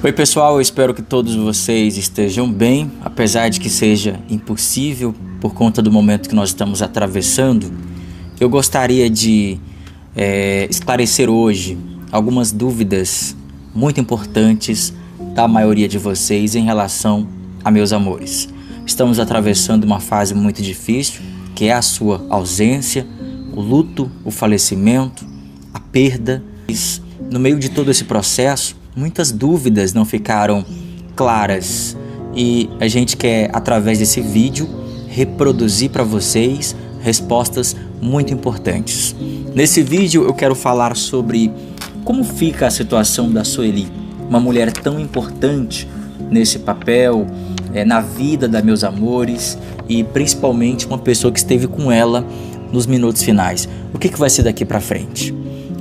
Oi pessoal, eu espero que todos vocês estejam bem, apesar de que seja impossível por conta do momento que nós estamos atravessando. Eu gostaria de esclarecer hoje algumas dúvidas muito importantes da maioria de vocês em relação a meus amores. Estamos atravessando uma fase muito difícil, que é a sua ausência, o luto, o falecimento, a perda. No meio de todo esse processo, muitas dúvidas não ficaram claras e a gente quer, através desse vídeo, reproduzir para vocês respostas muito importantes. Nesse vídeo eu quero falar sobre como fica a situação da Sueli, uma mulher tão importante nesse papel, na vida da meus amores e principalmente uma pessoa que esteve com ela nos minutos finais. O que vai ser daqui para frente?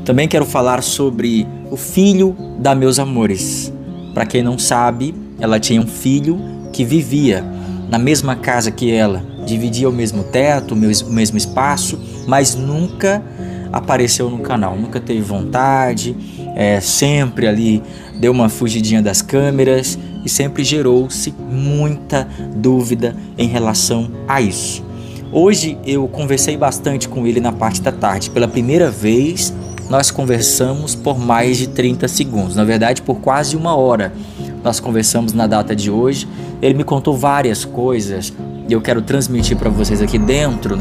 Também quero falar sobre o filho da meus amores. Para quem não sabe, ela tinha um filho que vivia na mesma casa que ela, dividia o mesmo teto, o mesmo espaço, mas nunca apareceu no canal, nunca teve vontade, sempre ali deu uma fugidinha das câmeras e sempre gerou-se muita dúvida em relação a isso. Hoje eu conversei bastante com ele na parte da tarde. Pela primeira vez nós conversamos por mais de 30 segundos, na verdade por quase uma hora. Nós conversamos na data de hoje, ele me contou várias coisas e eu quero transmitir para vocês aqui dentro,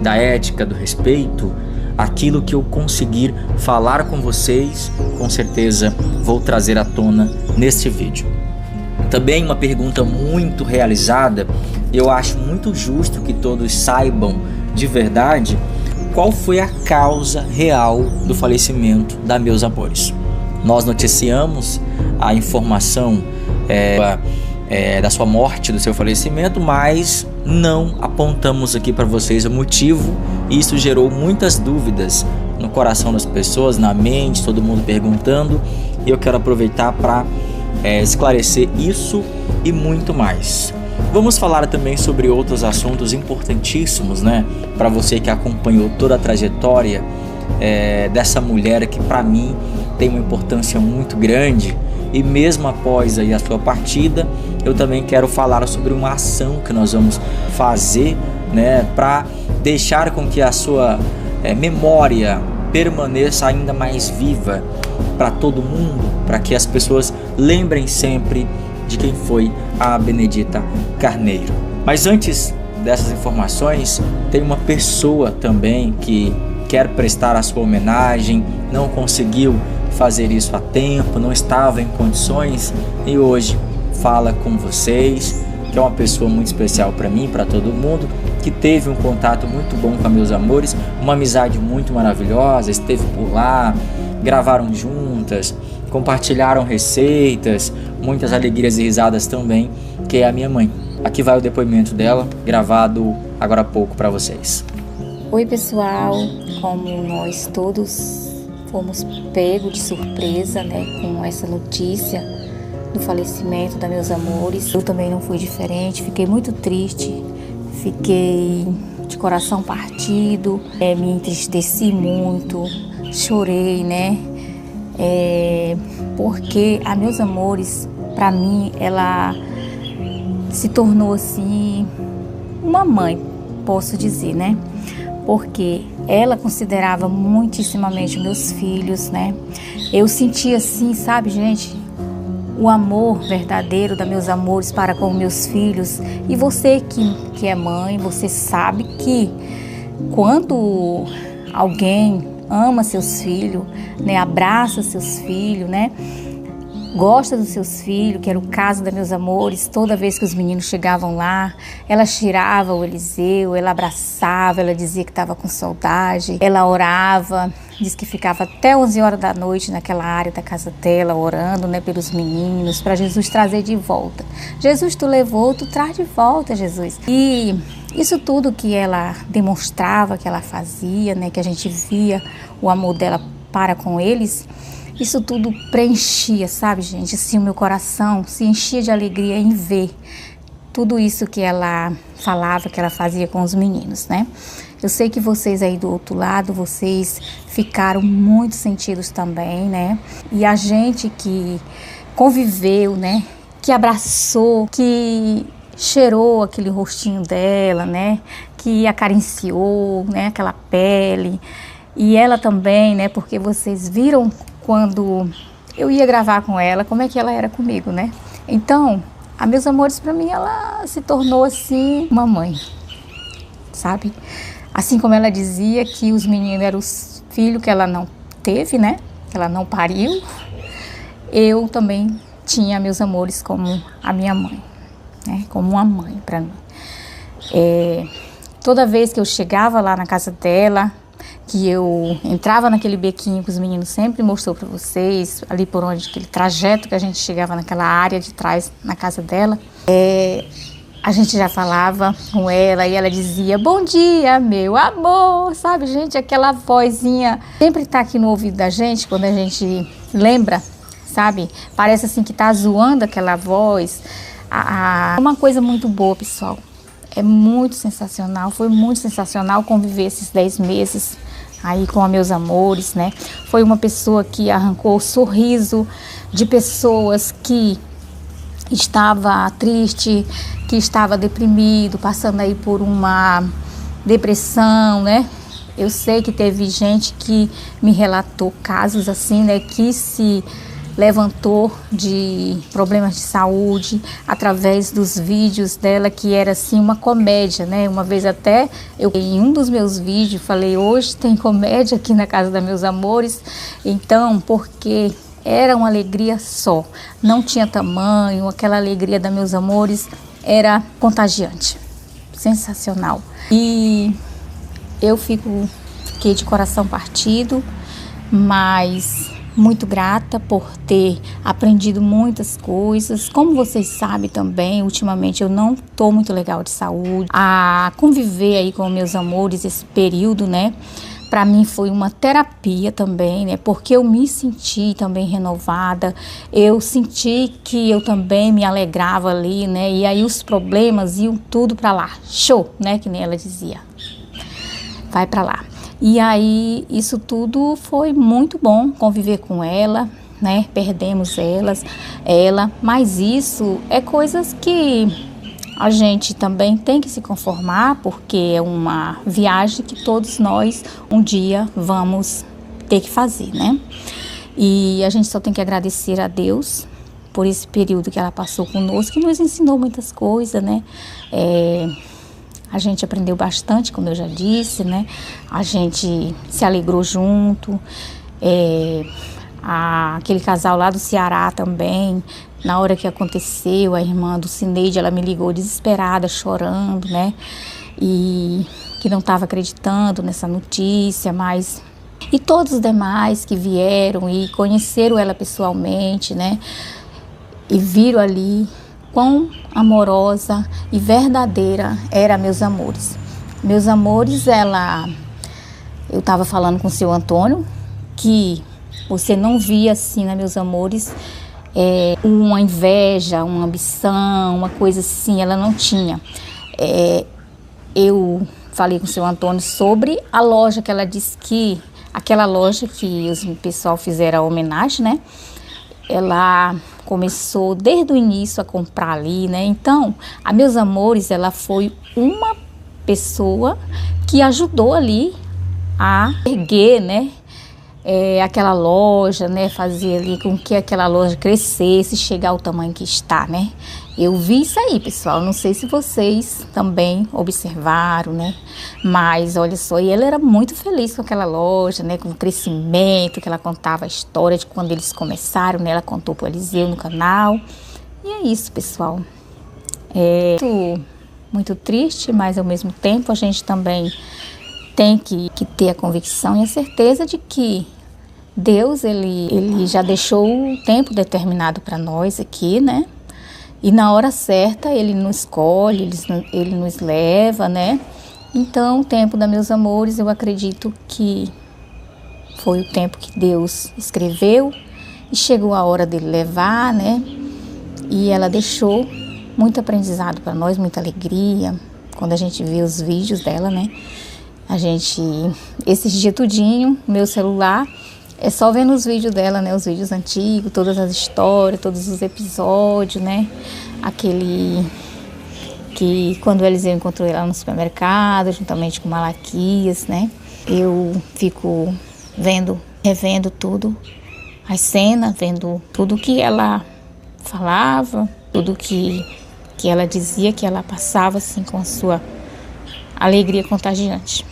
da ética, do respeito, aquilo que eu conseguir falar com vocês, com certeza vou trazer à tona neste vídeo. Também uma pergunta muito realizada, eu acho muito justo que todos saibam de verdade qual foi a causa real do falecimento da meus amores. Nós noticiamos a informação da sua morte, do seu falecimento, mas não apontamos aqui para vocês o motivo. Isso gerou muitas dúvidas no coração das pessoas, na mente, todo mundo perguntando, e eu quero aproveitar para esclarecer isso e muito mais. Vamos falar também sobre outros assuntos importantíssimos, para você que acompanhou toda a trajetória dessa mulher que para mim tem uma importância muito grande, e mesmo após aí a sua partida, eu também quero falar sobre uma ação que nós vamos fazer, para deixar com que a sua memória permaneça ainda mais viva para todo mundo, para que as pessoas lembrem sempre de quem foi a Benedita Carneiro. Mas antes dessas informações, tem uma pessoa também que quer prestar a sua homenagem, não conseguiu fazer isso a tempo, não estava em condições e hoje fala com vocês, que é uma pessoa muito especial para mim, para todo mundo, que teve um contato muito bom com meus amores, uma amizade muito maravilhosa, esteve por lá, gravaram juntas, compartilharam receitas, muitas alegrias e risadas também, que é a minha mãe. Aqui vai o depoimento dela, gravado agora há pouco para vocês. Oi pessoal, como nós todos fomos pegos de surpresa, com essa notícia do falecimento da meus amores, eu também não fui diferente, fiquei muito triste, fiquei de coração partido, me entristeci muito, chorei, porque a meus amores, para mim, ela se tornou assim uma mãe, posso dizer, porque ela considerava muitíssimamente meus filhos, eu sentia assim, sabe, gente, o amor verdadeiro da meus amores para com meus filhos. E você que é mãe, você sabe que quando alguém ama seus filhos, abraça seus filhos, gosta dos seus filhos, que era o caso dos meus amores. Toda vez que os meninos chegavam lá, ela tirava o Eliseu, ela abraçava, ela dizia que estava com saudade, ela orava, diz que ficava até 11 horas da noite naquela área da casa dela, orando, pelos meninos, para Jesus trazer de volta. Jesus, tu levou, tu traz de volta, Jesus. E isso tudo que ela demonstrava, que ela fazia, que a gente via o amor dela para com eles, isso tudo preenchia, sabe, gente? Assim, o meu coração se enchia de alegria em ver tudo isso que ela falava, que ela fazia com os meninos, né? Eu sei que vocês aí do outro lado, vocês ficaram muito sentidos também, né? E a gente que conviveu, né? Que abraçou, que cheirou aquele rostinho dela, né? Que acariciou, né? Aquela pele. E ela também, né? Porque vocês viram quando eu ia gravar com ela, como é que ela era comigo, né? Então, meus amores, para mim, ela se tornou assim uma mãe, sabe? Assim como ela dizia que os meninos eram os filhos que ela não teve, né? Que ela não pariu. Eu também tinha meus amores como a minha mãe, né? Como uma mãe para mim. Toda vez que eu chegava lá na casa dela, que eu entrava naquele bequinho que os meninos sempre mostrou para vocês, ali por onde, aquele trajeto que a gente chegava naquela área de trás, na casa dela, a gente já falava com ela e ela dizia, bom dia, meu amor, sabe, gente, aquela vozinha sempre tá aqui no ouvido da gente, quando a gente lembra, sabe, parece assim que tá zoando aquela voz, uma coisa muito boa, pessoal, é muito sensacional, foi muito sensacional conviver esses 10 meses aí com os meus amores, né, foi uma pessoa que arrancou o sorriso de pessoas que estava triste, que estava deprimido, passando aí por uma depressão, né? Eu sei que teve gente que me relatou casos assim, né? Que se levantou de problemas de saúde através dos vídeos dela, que era assim uma comédia, né? Uma vez até eu em um dos meus vídeos falei, hoje tem comédia aqui na casa dos meus amores, então porque era uma alegria só, não tinha tamanho, aquela alegria dos meus amores era contagiante, sensacional. E eu fiquei de coração partido, mas muito grata por ter aprendido muitas coisas. Como vocês sabem também, ultimamente eu não estou muito legal de saúde. A conviver aí com meus amores esse período, né? Para mim foi uma terapia também, né? Porque eu me senti também renovada, eu senti que eu também me alegrava ali, né? E aí os problemas iam tudo para lá, show, né? Que nem ela dizia, vai para lá. E aí isso tudo foi muito bom conviver com ela, né? Perdemos ela, mas isso é coisas que a gente também tem que se conformar, porque é uma viagem que todos nós um dia vamos ter que fazer, né? E a gente só tem que agradecer a Deus por esse período que ela passou conosco, que nos ensinou muitas coisas, né? A gente aprendeu bastante, como eu já disse, né? A gente se alegrou junto. Aquele casal lá do Ceará também, na hora que aconteceu, a irmã do Cineide, ela me ligou desesperada, chorando, né? E que não estava acreditando nessa notícia, mas... E todos os demais que vieram e conheceram ela pessoalmente, né? E viram ali quão amorosa e verdadeira era meus amores. Meus amores, eu estava falando com o seu Antônio, que você não via assim, né, meus amores, uma inveja, uma ambição, uma coisa assim, ela não tinha. Eu falei com o seu Antônio sobre a loja que ela disse que, aquela loja que o pessoal fizeram a homenagem, né? Ela começou desde o início a comprar ali, né? Então, a Meus Amores, ela foi uma pessoa que ajudou ali a erguer, né? Aquela loja, né? Fazer ali com que aquela loja crescesse, chegar ao tamanho que está, né? Eu vi isso aí, pessoal. Não sei se vocês também observaram, né? Mas olha só, e ela era muito feliz com aquela loja, né? Com o crescimento, que ela contava a história de quando eles começaram, né? Ela contou para o Eliseu no canal. E é isso, pessoal. Muito triste, mas ao mesmo tempo a gente também tem que ter a convicção e a certeza de que Deus, ele já deixou o tempo determinado para nós aqui, né? E na hora certa ele nos escolhe, ele nos leva, né? Então, o tempo da Meus Amores, eu acredito que foi o tempo que Deus escreveu e chegou a hora dele levar, né? E ela deixou muito aprendizado para nós, muita alegria, quando a gente vê os vídeos dela, né? Esses dias tudinho, meu celular, é só vendo os vídeos dela, né? Os vídeos antigos, todas as histórias, todos os episódios, né? Aquele que quando o Eliseu encontrou ela no supermercado, juntamente com Malaquias, né? Eu fico revendo tudo, as cenas, vendo tudo que ela falava, tudo que ela dizia, que ela passava assim com a sua alegria contagiante.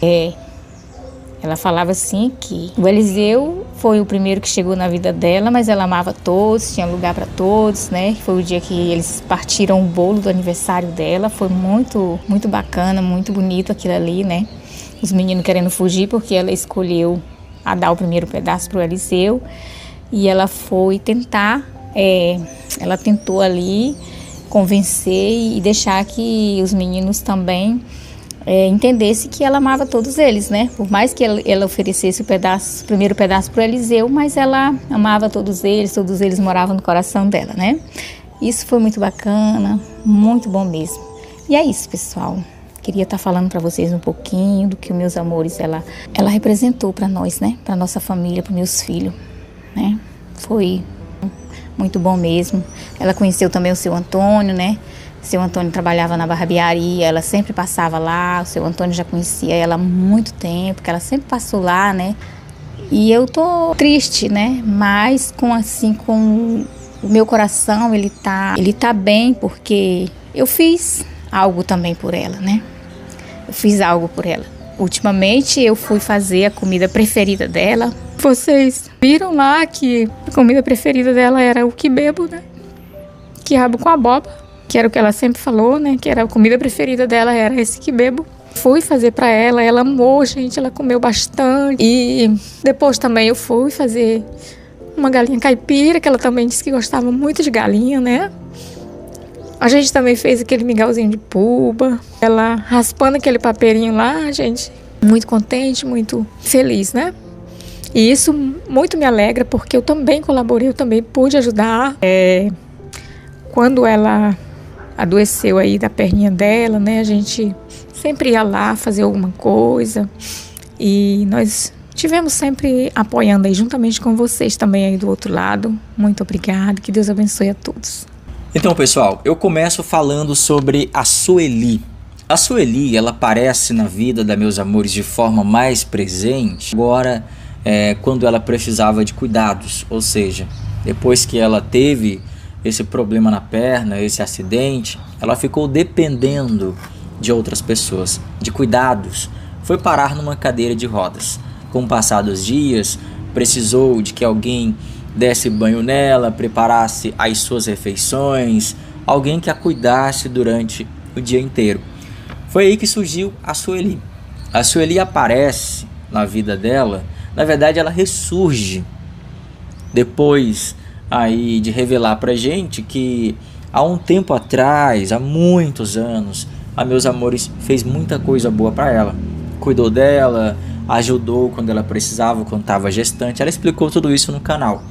Ela falava assim que o Eliseu foi o primeiro que chegou na vida dela, mas ela amava todos, tinha lugar para todos, né? Foi o dia que eles partiram o bolo do aniversário dela, foi muito, muito bacana, muito bonito aquilo ali, né? Os meninos querendo fugir porque ela escolheu a dar o primeiro pedaço para o Eliseu e ela foi tentar, ela tentou ali convencer e deixar que os meninos também entendesse que ela amava todos eles, né? Por mais que ela oferecesse o primeiro pedaço para o Eliseu, mas ela amava todos eles moravam no coração dela, né? Isso foi muito bacana, muito bom mesmo. E é isso, pessoal. Queria estar falando para vocês um pouquinho do que os meus amores ela representou para nós, né? Para nossa família, para meus filhos, né? Foi muito bom mesmo. Ela conheceu também o seu Antônio, né? O seu Antônio trabalhava na barbearia, ela sempre passava lá. O seu Antônio já conhecia ela há muito tempo, que ela sempre passou lá, né? E eu tô triste, né? Mas com o meu coração, ele tá bem, porque eu fiz algo também por ela, né? Eu fiz algo por ela. Ultimamente eu fui fazer a comida preferida dela. Vocês viram lá que a comida preferida dela era o quibe-bo, né? Quiabo com abóbora, que era o que ela sempre falou, né? Que era a comida preferida dela, era esse quibe-bo. Fui fazer pra ela, ela amou, gente, ela comeu bastante. E depois também eu fui fazer uma galinha caipira, que ela também disse que gostava muito de galinha, né? A gente também fez aquele mingauzinho de puba, ela raspando aquele papeirinho lá, gente, muito contente, muito feliz, né? E isso muito me alegra, porque eu também colaborei, eu também pude ajudar. Quando ela adoeceu aí da perninha dela, né, a gente sempre ia lá fazer alguma coisa e nós tivemos sempre apoiando aí, juntamente com vocês também aí do outro lado. Muito obrigada, que Deus abençoe a todos. Então, pessoal, eu começo falando sobre a Sueli. A Sueli, ela aparece na vida da Meus Amores de forma mais presente agora, quando ela precisava de cuidados, ou seja, depois que ela teve esse problema na perna, esse acidente, ela ficou dependendo de outras pessoas, de cuidados, foi parar numa cadeira de rodas. Com o passar dos dias, precisou de que alguém desse banho nela, preparasse as suas refeições, alguém que a cuidasse durante o dia inteiro. Foi aí que surgiu a Sueli. A Sueli aparece na vida dela, na verdade ela ressurge depois aí de revelar pra gente que há um tempo atrás, há muitos anos, a Meus Amores fez muita coisa boa para ela. Cuidou dela, ajudou quando ela precisava, quando estava gestante. Ela explicou tudo isso no canal.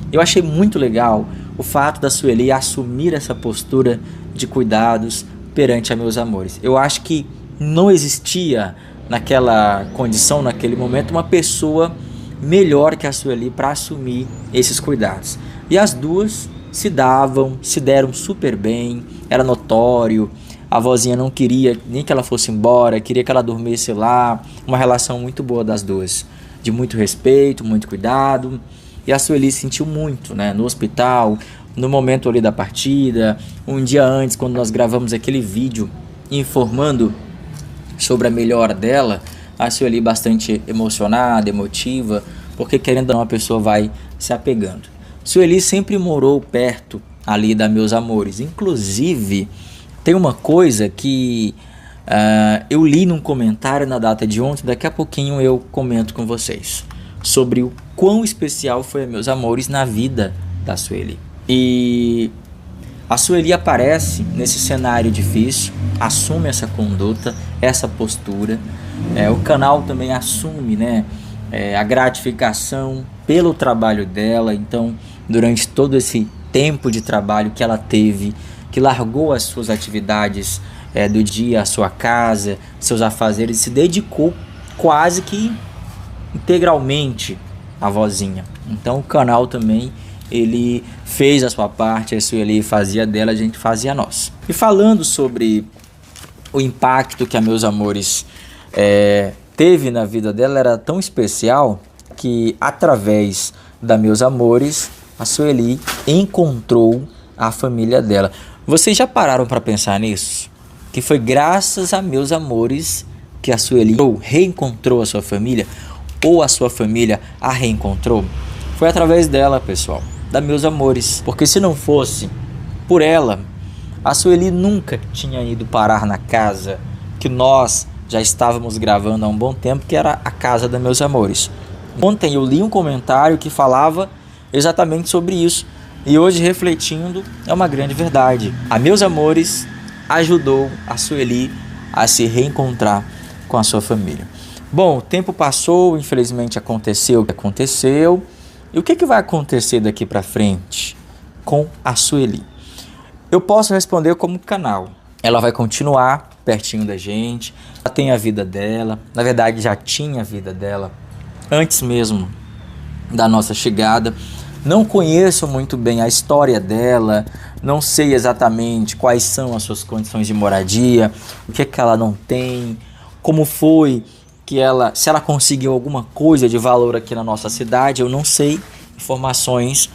Eu achei muito legal o fato da Sueli assumir essa postura de cuidados perante a Meus Amores. Eu acho que não existia naquela condição, naquele momento, uma pessoa melhor que a Sueli para assumir esses cuidados. E as duas se deram super bem, era notório. A vozinha não queria nem que ela fosse embora, queria que ela dormisse lá. Uma relação muito boa das duas, de muito respeito, muito cuidado. E a Sueli sentiu muito, né, no hospital, no momento ali da partida. Um dia antes, quando nós gravamos aquele vídeo informando sobre a melhora dela, a Sueli bastante emocionada, emotiva, porque querendo ou não a pessoa vai se apegando. Sueli sempre morou perto ali da Meus Amores. Inclusive, tem uma coisa que eu li num comentário na data de ontem, daqui a pouquinho eu comento com vocês, sobre o quão especial foi a Meus Amores na vida da Sueli. E a Sueli aparece nesse cenário difícil, assume essa conduta, essa postura. O canal também assume, né, a gratificação pelo trabalho dela. Então, durante todo esse tempo de trabalho que ela teve que largou as suas atividades do dia, a sua casa, seus afazeres, e se dedicou quase que integralmente à vozinha. Então o canal também, ele fez a sua parte, a Sueli fazia dela, a gente fazia a nossa. E falando sobre o impacto que a Meus Amores teve na vida dela, era tão especial que através da Meus Amores, a Sueli encontrou a família dela. Vocês já pararam para pensar nisso? Que foi graças a Meus Amores que a Sueli reencontrou a sua família, ou a sua família a reencontrou? Foi através dela, pessoal, da Meus Amores. Porque se não fosse por ela, a Sueli nunca tinha ido parar na casa que nós já estávamos gravando há um bom tempo, que era a casa da Meus Amores. Ontem eu li um comentário que falava exatamente sobre isso, e hoje, refletindo, é uma grande verdade. A Meus Amores ajudou a Sueli a se reencontrar com a sua família. Bom, o tempo passou, infelizmente aconteceu o que aconteceu. E o que vai acontecer daqui para frente com a Sueli? Eu posso responder como canal. Ela vai continuar pertinho da gente, ela tem a vida dela, na verdade já tinha a vida dela antes mesmo da nossa chegada. Não conheço muito bem a história dela, não sei exatamente quais são as suas condições de moradia, o que ela não tem, como foi que ela, se ela conseguiu alguma coisa de valor aqui na nossa cidade. Eu não sei informações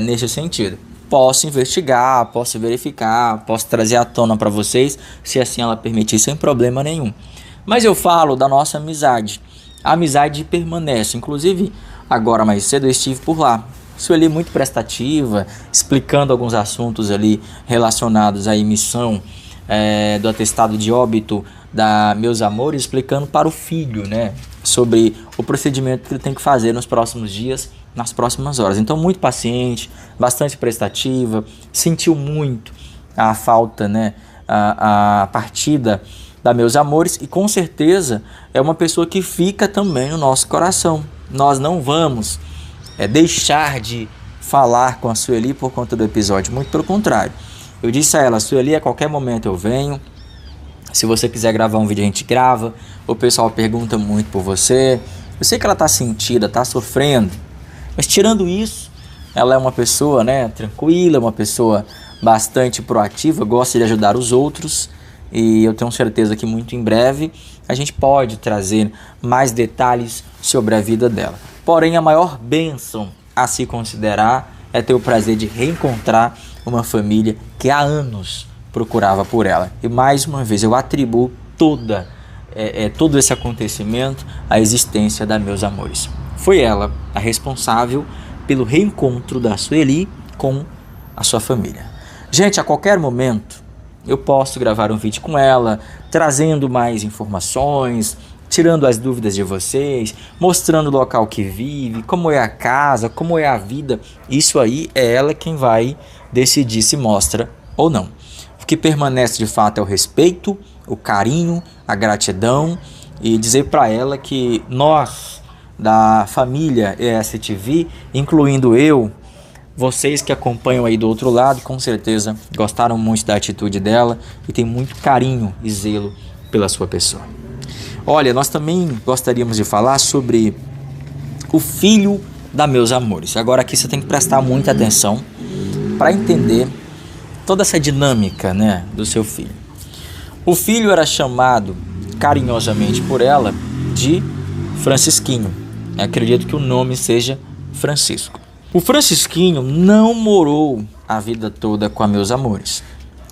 nesse sentido. Posso investigar, posso verificar, posso trazer à tona para vocês, se assim ela permitir, sem problema nenhum. Mas eu falo da nossa amizade. A amizade permanece. Inclusive, agora mais cedo eu estive por lá. Sueli muito prestativa, explicando alguns assuntos ali relacionados à emissão do atestado de óbito da Meus Amores, explicando para o filho, né, sobre o procedimento que ele tem que fazer nos próximos dias, nas próximas horas. Então, muito paciente, bastante prestativa, sentiu muito a falta, né, a partida da Meus Amores, e com certeza é uma pessoa que fica também no nosso coração. Nós não vamos deixar de falar com a Sueli por conta do episódio, muito pelo contrário. Eu disse a ela: Sueli, a qualquer momento eu venho. Se você quiser gravar um vídeo, a gente grava. O pessoal pergunta muito por você. Eu sei que ela está sentida, está sofrendo. Mas tirando isso, ela é uma pessoa, né, tranquila, uma pessoa bastante proativa, gosta de ajudar os outros. E eu tenho certeza que muito em breve a gente pode trazer mais detalhes sobre a vida dela. Porém, a maior bênção a se considerar é ter o prazer de reencontrar uma família que há anos procurava por ela. E mais uma vez eu atribuo todo esse acontecimento à existência da Meus Amores. Foi ela a responsável pelo reencontro da Sueli com a sua família. Gente, a qualquer momento eu posso gravar um vídeo com ela, trazendo mais informações, tirando as dúvidas de vocês, mostrando o local que vive, como é a casa, como é a vida. Isso aí é ela quem vai decidir se mostra ou não. O que permanece de fato é o respeito, o carinho, a gratidão, e dizer para ela que nós da família ESTV, incluindo eu, vocês que acompanham aí do outro lado, com certeza gostaram muito da atitude dela e tem muito carinho e zelo pela sua pessoa. Olha, nós também gostaríamos de falar sobre o filho da Meus Amores. Agora aqui você tem que prestar muita atenção para entender toda essa dinâmica, né, do seu filho. O filho era chamado carinhosamente por ela de Francisquinho. Eu acredito que o nome seja Francisco. O Francisquinho não morou a vida toda com a Meus Amores.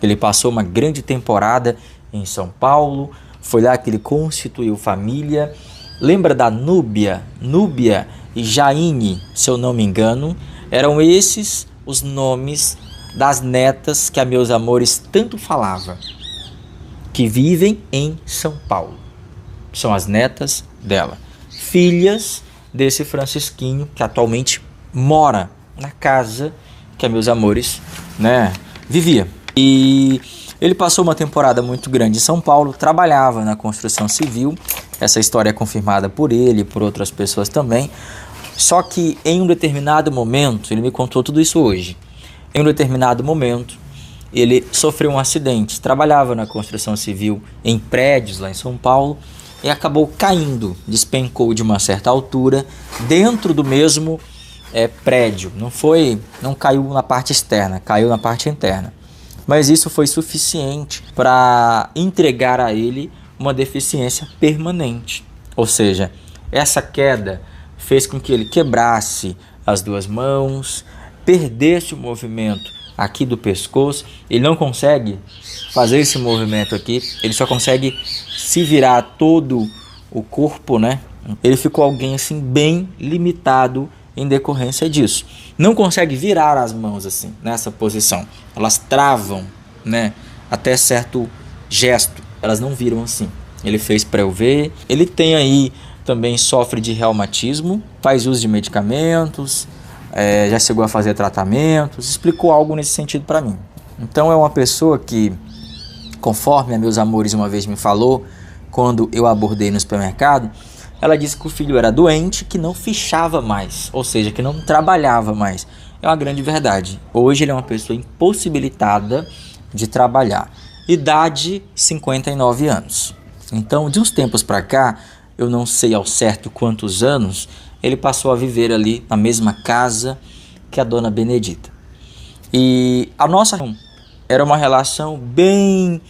Ele passou uma grande temporada em São Paulo. Foi lá que ele constituiu família. Lembra da Núbia? Núbia e Jaine, se eu não me engano, eram esses os nomes das netas que a Meus Amores tanto falava, que vivem em São Paulo. São as netas dela, filhas desse Francisquinho, que atualmente mora na casa que a Meus Amores, né, vivia. E ele passou uma temporada muito grande em São Paulo, trabalhava na construção civil. Essa história é confirmada por ele e por outras pessoas também. Só que em um determinado momento, ele me contou tudo isso hoje. Em um determinado momento, ele sofreu um acidente, trabalhava na construção civil em prédios lá em São Paulo e acabou caindo, despencou de uma certa altura dentro do mesmo prédio. Não caiu na parte externa, caiu na parte interna. Mas isso foi suficiente para entregar a ele uma deficiência permanente. Ou seja, essa queda fez com que ele quebrasse as duas mãos, perdesse o movimento aqui do pescoço. Ele não consegue fazer esse movimento aqui, ele só consegue se virar todo o corpo, né? Ele ficou alguém assim bem limitado em decorrência disso. Não consegue virar as mãos assim, nessa posição. Elas travam, né? Até certo gesto, elas não viram assim. Ele fez para eu ver. Ele tem aí, também sofre de reumatismo, faz uso de medicamentos, já chegou a fazer tratamentos, explicou algo nesse sentido para mim. Então é uma pessoa que, conforme a Meus Amores uma vez me falou, quando eu abordei no supermercado, ela disse que o filho era doente, que não fichava mais, ou seja, que não trabalhava mais. É uma grande verdade. Hoje ele é uma pessoa impossibilitada de trabalhar. Idade 59 anos. Então, de uns tempos para cá, eu não sei ao certo quantos anos, ele passou a viver ali na mesma casa que a dona Benedita. E a nossa era uma relação bem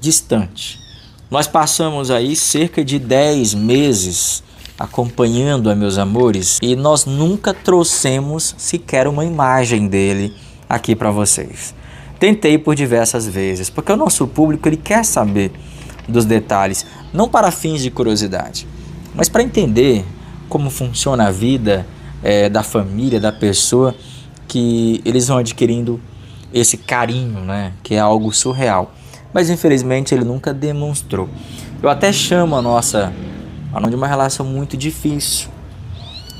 distante. Nós passamos aí cerca de 10 meses acompanhando a Meus Amores e nós nunca trouxemos sequer uma imagem dele aqui para vocês. Tentei por diversas vezes, porque o nosso público ele quer saber dos detalhes, não para fins de curiosidade, mas para entender como funciona a vida da família, da pessoa, que eles vão adquirindo esse carinho, né, que é algo surreal. Mas infelizmente ele nunca demonstrou. Eu até chamo a nossa de uma relação muito difícil.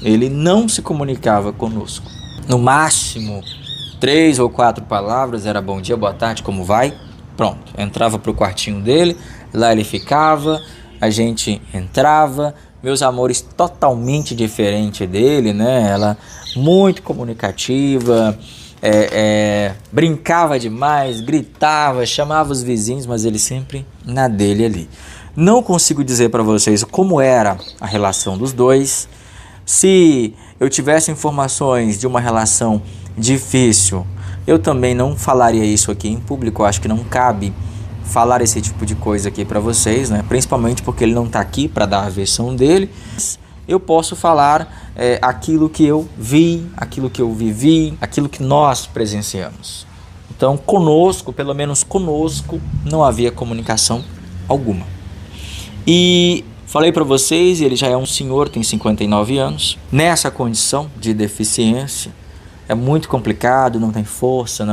Ele não se comunicava conosco. No máximo 3 ou 4 palavras, era bom dia, boa tarde, como vai? Pronto, entrava pro quartinho dele, lá ele ficava, a gente entrava. Meus Amores totalmente diferente dele, né? Ela muito comunicativa, brincava demais, gritava, chamava os vizinhos, mas ele sempre na dele ali. Não consigo dizer para vocês como era a relação dos dois. Se eu tivesse informações de uma relação difícil, eu também não falaria isso aqui em público. Eu acho que não cabe falar esse tipo de coisa aqui para vocês, né? Principalmente porque ele não está aqui para dar a versão dele. Eu posso falar aquilo que eu vi, aquilo que eu vivi, aquilo que nós presenciamos. Então, conosco, pelo menos conosco, não havia comunicação alguma. E falei para vocês, ele já é um senhor, tem 59 anos. Nessa condição de deficiência, é muito complicado, não tem força,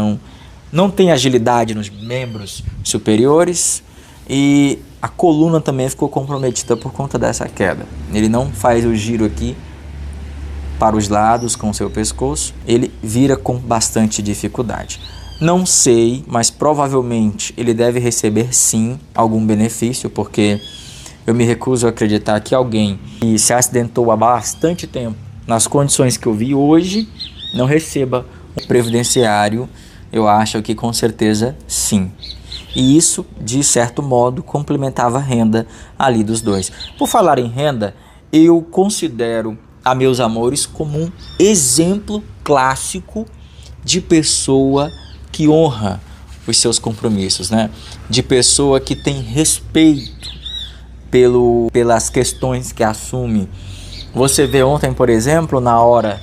não tem agilidade nos membros superiores e a coluna também ficou comprometida por conta dessa queda. Ele não faz o giro aqui para os lados com o seu pescoço, ele vira com bastante dificuldade. Não sei, mas provavelmente ele deve receber sim algum benefício, porque eu me recuso a acreditar que alguém que se acidentou há bastante tempo, nas condições que eu vi hoje, não receba um previdenciário. Eu acho que com certeza sim. E isso, de certo modo, complementava a renda ali dos dois. Por falar em renda, eu considero a Meus Amores como um exemplo clássico de pessoa que honra os seus compromissos, né? De pessoa que tem respeito pelas questões que assume. Você vê ontem, por exemplo, na hora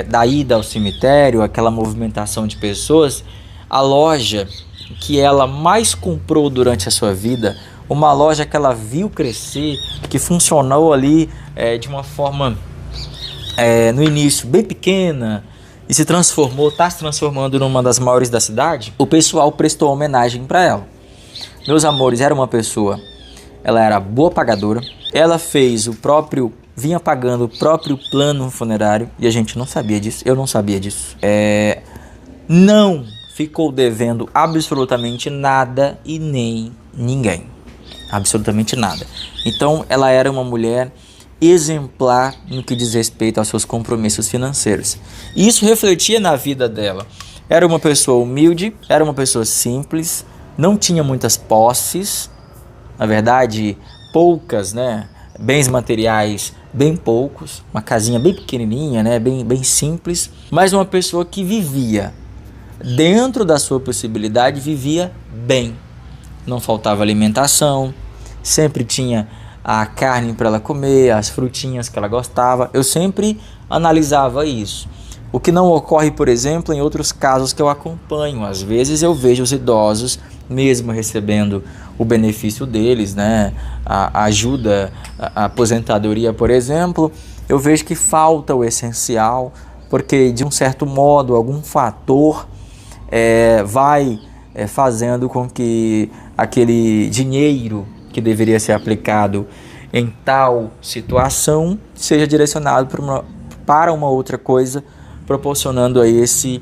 da ida ao cemitério, aquela movimentação de pessoas, a loja que ela mais comprou durante a sua vida, uma loja que ela viu crescer, que funcionou ali de uma forma no início bem pequena e está se transformando numa das maiores da cidade, o pessoal prestou homenagem para ela. Meus Amores era uma pessoa, ela era boa pagadora, ela vinha pagando o próprio plano funerário e a gente não sabia disso, eu não sabia disso. Não ficou devendo absolutamente nada e nem ninguém, absolutamente nada. Então ela era uma mulher exemplar no que diz respeito aos seus compromissos financeiros. E isso refletia na vida dela. Era uma pessoa humilde, era uma pessoa simples, não tinha muitas posses, na verdade, poucas, né? Bens materiais bem poucos, uma casinha bem pequenininha, né? Bem simples, mas uma pessoa que vivia dentro da sua possibilidade, vivia bem. Não faltava alimentação, sempre tinha a carne para ela comer, as frutinhas que ela gostava. Eu sempre analisava isso. O que não ocorre, por exemplo, em outros casos que eu acompanho. Às vezes eu vejo os idosos, mesmo recebendo o benefício deles, né? A ajuda, a aposentadoria, por exemplo, eu vejo que falta o essencial, porque de um certo modo, algum fator vai fazendo com que aquele dinheiro que deveria ser aplicado em tal situação seja direcionado para uma outra coisa, proporcionando aí esse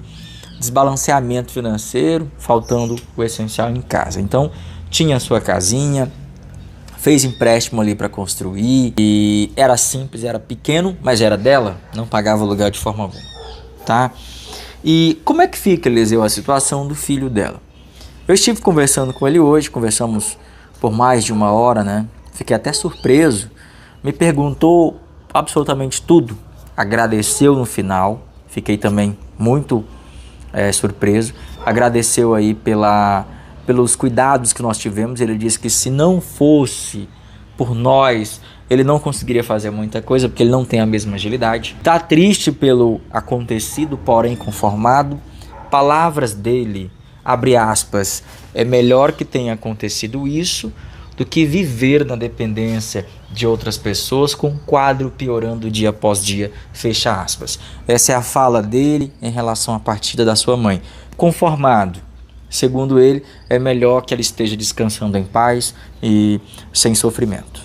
desbalanceamento financeiro, faltando o essencial em casa. Então, tinha a sua casinha, fez empréstimo ali para construir, e era simples, era pequeno, mas era dela, não pagava aluguel de forma alguma, tá? E como é que fica, Eliseu, a situação do filho dela? Eu estive conversando com ele hoje, conversamos por mais de 1 hora, né? Fiquei até surpreso, me perguntou absolutamente tudo, agradeceu no final, fiquei também muito surpreso, agradeceu aí pelos cuidados que nós tivemos. Ele disse que se não fosse por nós, ele não conseguiria fazer muita coisa, porque ele não tem a mesma agilidade. Está triste pelo acontecido, porém conformado. Palavras dele, abre aspas, é melhor que tenha acontecido isso do que viver na dependência de outras pessoas com o quadro piorando dia após dia, fecha aspas. Essa é a fala dele em relação à partida da sua mãe. Conformado, segundo ele, é melhor que ela esteja descansando em paz e sem sofrimento.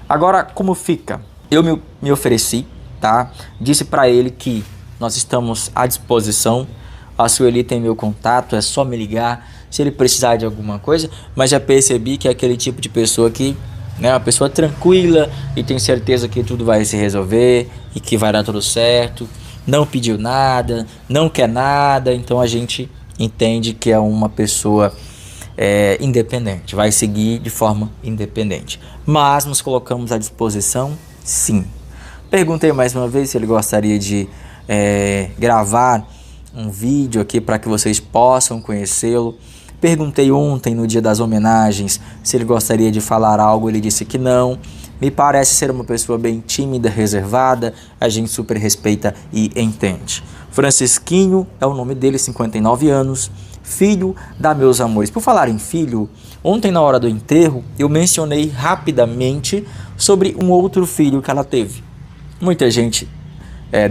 Agora, como fica? Eu me ofereci, tá? Disse para ele que nós estamos à disposição. A Sueli tem meu contato, é só me ligar se ele precisar de alguma coisa, mas já percebi que é aquele tipo de pessoa que, né, uma pessoa tranquila e tem certeza que tudo vai se resolver e que vai dar tudo certo, não pediu nada, não quer nada, então a gente entende que é uma pessoa independente, vai seguir de forma independente, mas nos colocamos à disposição, sim. Perguntei mais uma vez se ele gostaria de gravar um vídeo aqui para que vocês possam conhecê-lo. Perguntei ontem, no dia das homenagens, se ele gostaria de falar algo. Ele disse que não. Me parece ser uma pessoa bem tímida, reservada. A gente super respeita e entende. Francisquinho é o nome dele, 59 anos, filho da Meus Amores. Por falar em filho, ontem na hora do enterro eu mencionei rapidamente sobre um outro filho que ela teve. Muita gente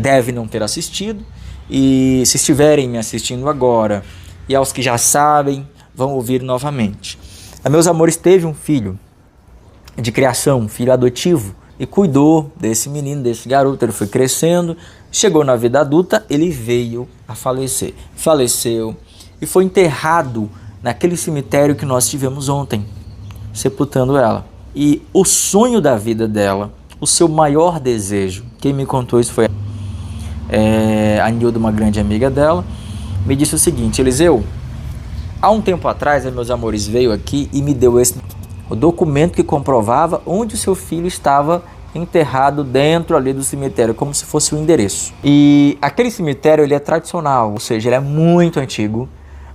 deve não ter assistido, e se estiverem me assistindo agora e aos que já sabem, vão ouvir novamente. A Meus Amores teve um filho de criação, um filho adotivo, e cuidou desse menino, desse garoto. Ele foi crescendo, chegou na vida adulta, ele veio a falecer. Faleceu e foi enterrado naquele cemitério que nós tivemos ontem, sepultando ela. E o sonho da vida dela, o seu maior desejo, quem me contou isso foi a Nilda, uma grande amiga dela, me disse o seguinte: Eliseu, há um tempo atrás, a Meus Amores veio aqui e me deu o documento que comprovava onde o seu filho estava enterrado dentro ali do cemitério, como se fosse o endereço. E aquele cemitério, ele é tradicional, ou seja, ele é muito antigo,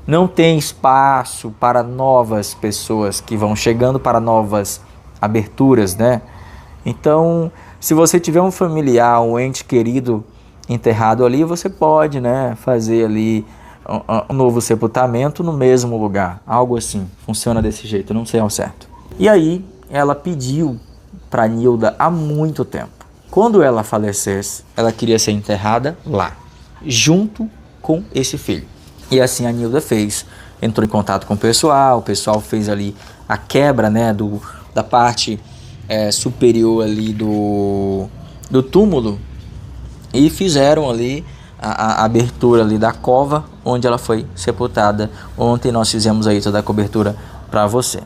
não tem espaço para novas pessoas que vão chegando, para novas aberturas, né? Então, se você tiver um familiar, um ente querido enterrado ali, você pode, né, fazer ali um novo sepultamento no mesmo lugar, algo assim, funciona desse jeito, não sei ao certo. E aí ela pediu para Nilda há muito tempo, quando ela falecesse, ela queria ser enterrada lá, junto com esse filho. E assim a Nilda fez, entrou em contato com o pessoal fez ali a quebra, né, da parte superior ali do túmulo, e fizeram ali a abertura ali da cova onde ela foi sepultada. Ontem nós fizemos aí toda a cobertura para você.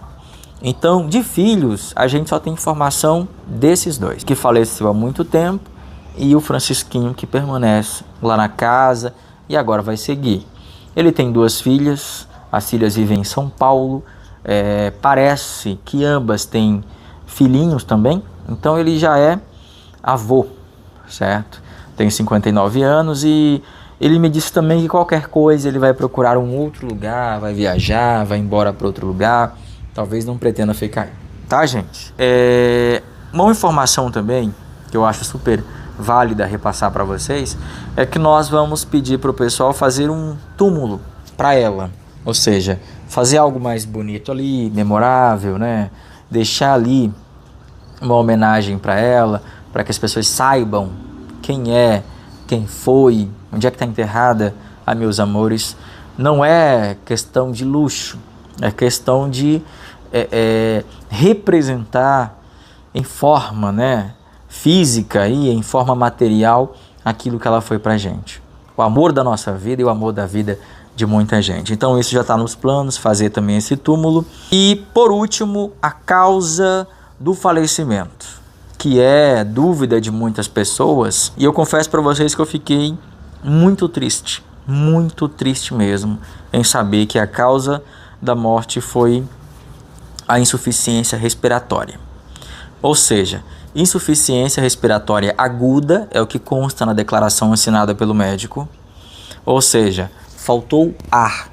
Então, de filhos, a gente só tem informação desses dois, que faleceu há muito tempo, e o Francisquinho, que permanece lá na casa e agora vai seguir. Ele tem 2 filhas, as filhas vivem em São Paulo, parece que ambas têm filhinhos também, então ele já é avô, certo? Tem 59 anos e ele me disse também que qualquer coisa ele vai procurar um outro lugar, vai viajar, vai embora para outro lugar, talvez não pretenda ficar, tá, gente? Uma informação também que eu acho super válida repassar para vocês é que nós vamos pedir para o pessoal fazer um túmulo para ela, ou seja, fazer algo mais bonito ali, memorável, né? Deixar ali uma homenagem para ela, para que as pessoas saibam quem é, quem foi, onde é que está enterrada a meus amores. Não é questão de luxo, é questão de representar em forma, né, física e em forma material aquilo que ela foi pra gente. O amor da nossa vida e o amor da vida de muita gente. Então isso já está nos planos, fazer também esse túmulo. E por último, a causa do falecimento, que é dúvida de muitas pessoas. E eu confesso para vocês que eu fiquei muito triste mesmo, em saber que a causa da morte foi a insuficiência respiratória. Ou seja, insuficiência respiratória aguda é o que consta na declaração assinada pelo médico. Ou seja, faltou ar.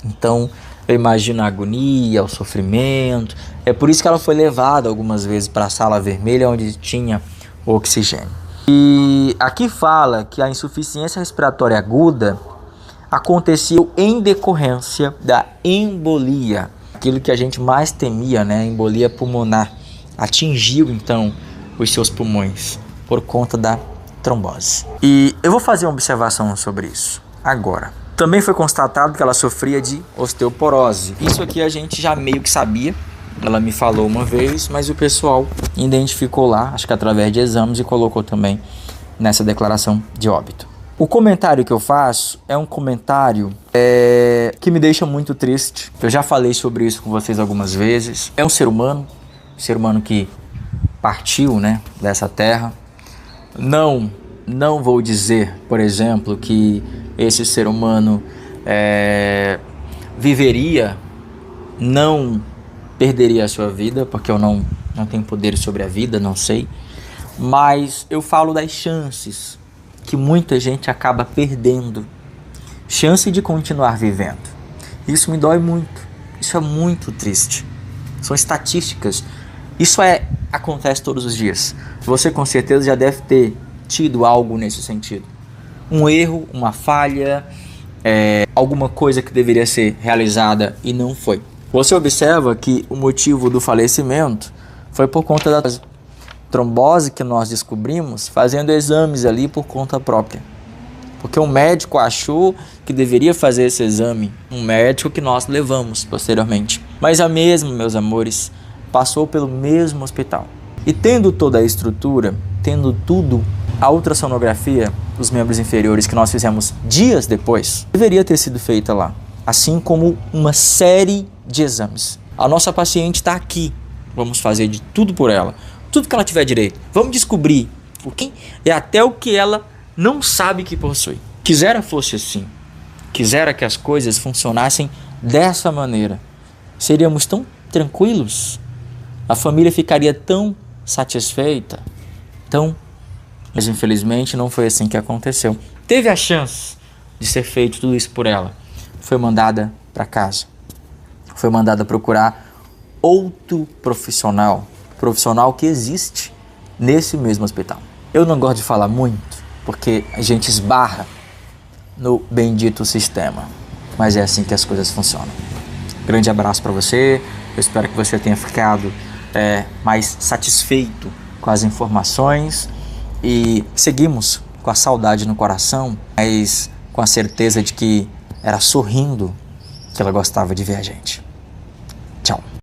Então, eu imagino a agonia, o sofrimento. É por isso que ela foi levada algumas vezes para a sala vermelha, onde tinha oxigênio. E aqui fala que a insuficiência respiratória aguda aconteceu em decorrência da embolia. Aquilo que a gente mais temia, né? A embolia pulmonar. Atingiu então os seus pulmões por conta da trombose. E eu vou fazer uma observação sobre isso agora. Também foi constatado que ela sofria de osteoporose. Isso aqui a gente já meio que sabia. Ela me falou uma vez, mas o pessoal identificou lá, acho que através de exames, e colocou também nessa declaração de óbito. O comentário que eu faço é um comentário que me deixa muito triste. Eu já falei sobre isso com vocês algumas vezes. É um ser humano que partiu, né, dessa terra. Não vou dizer, por exemplo, que esse ser humano viveria, não perderia a sua vida, porque eu não tenho poder sobre a vida, não sei. Mas eu falo das chances que muita gente acaba perdendo. Chance de continuar vivendo. Isso me dói muito. Isso é muito triste. São estatísticas. Isso acontece todos os dias. Você com certeza já deve ter tido algo nesse sentido. Um erro, uma falha, alguma coisa que deveria ser realizada e não foi. Você observa que o motivo do falecimento foi por conta da trombose que nós descobrimos fazendo exames ali por conta própria. Porque o médico achou que deveria fazer esse exame, um médico que nós levamos posteriormente. Mas a mesma, meus amores, passou pelo mesmo hospital. E tendo toda a estrutura, tendo tudo, a ultrassonografia dos membros inferiores que nós fizemos dias depois, deveria ter sido feita lá. Assim como uma série de exames. A nossa paciente está aqui. Vamos fazer de tudo por ela. Tudo que ela tiver direito. Vamos descobrir o que é até o que ela não sabe que possui. Quisera fosse assim. Quisera que as coisas funcionassem dessa maneira. Seríamos tão tranquilos. A família ficaria tão satisfeita. Mas infelizmente não foi assim que aconteceu. Teve a chance de ser feito tudo isso por ela. Foi mandada para casa. Foi mandada procurar outro profissional que existe nesse mesmo hospital. Eu não gosto de falar muito, porque a gente esbarra no bendito sistema. Mas é assim que as coisas funcionam. Grande abraço para você. Eu espero que você tenha ficado mais satisfeito com as informações. E seguimos com a saudade no coração, mas com a certeza de que era sorrindo que ela gostava de ver a gente.